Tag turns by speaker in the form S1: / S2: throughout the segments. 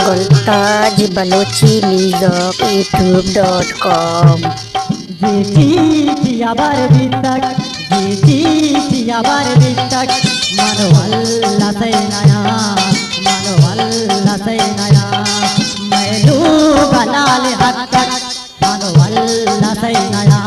S1: गुलताज Balochi music youtube.com।
S2: मनोवल्ला सैनया मैलू गलाल हक्कक मनोवल्ला सैनया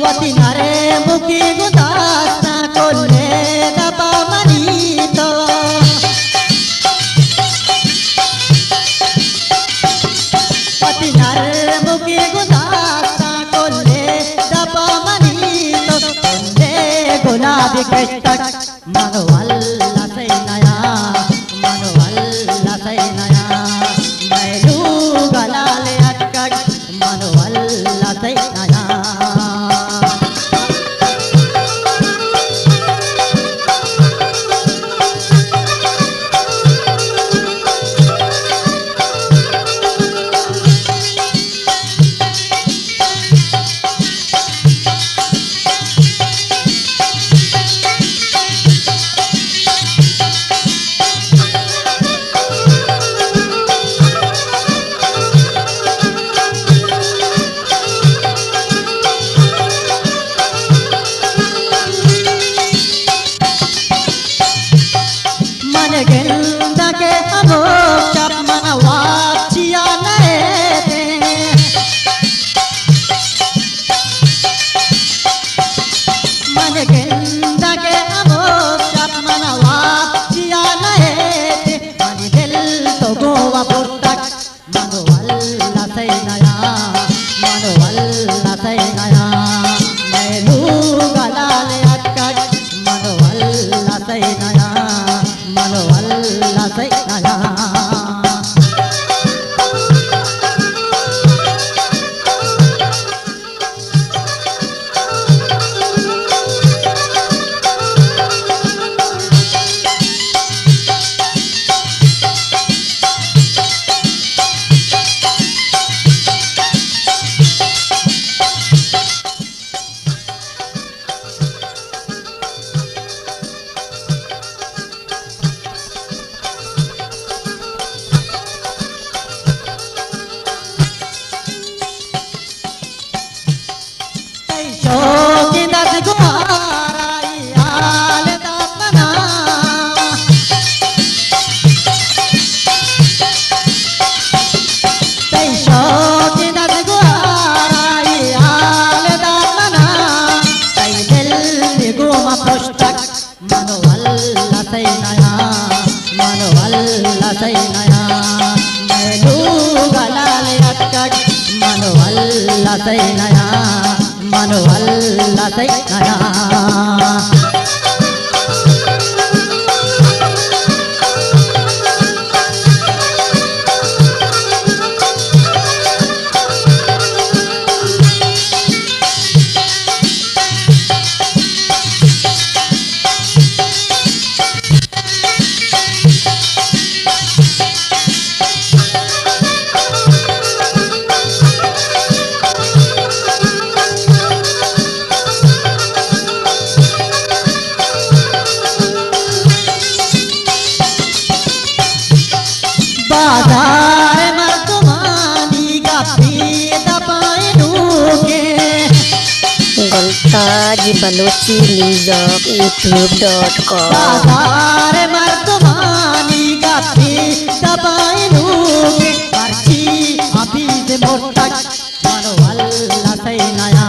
S2: वती नरे मुकी गुदास्ता कोल्ले दबा मनीतो वती नरे मुकी गुदास्ता कोल्ले दबा मनीतो कोल्ले गुलाबी कष्टक मनोवल्ला सैनया मैलू गलाले अटकक मनोवल्ला सैनया गेंदा के अमो चप मनवाचिया नए थे मन गेंदा के अमो चप मनवाचिया नए थे मन दिल तो गोवा पुरतक मनोवल्ला सैनया मैलू गलाले अटकक मनोवल्ला सैनया मनोवल्ला सैनया मैलू गलाले अटकक मनोवल्ला सैनया बाजार मर्दमानी का पीत पाए डूके
S1: गुलताज बलोची म्यूजिक youtube.com।
S2: बाजार मर्दमानी का पीत पाए डूके पर्ची अभी से मोटक मनोवल्ला सैनया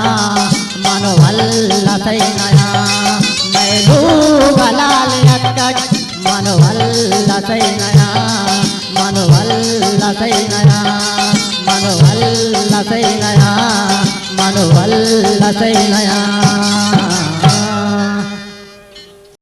S2: मैलू गलाले अटकक मनोवल्ला सैनया मनोवल्ल सैनया मनोवल्ल सैनया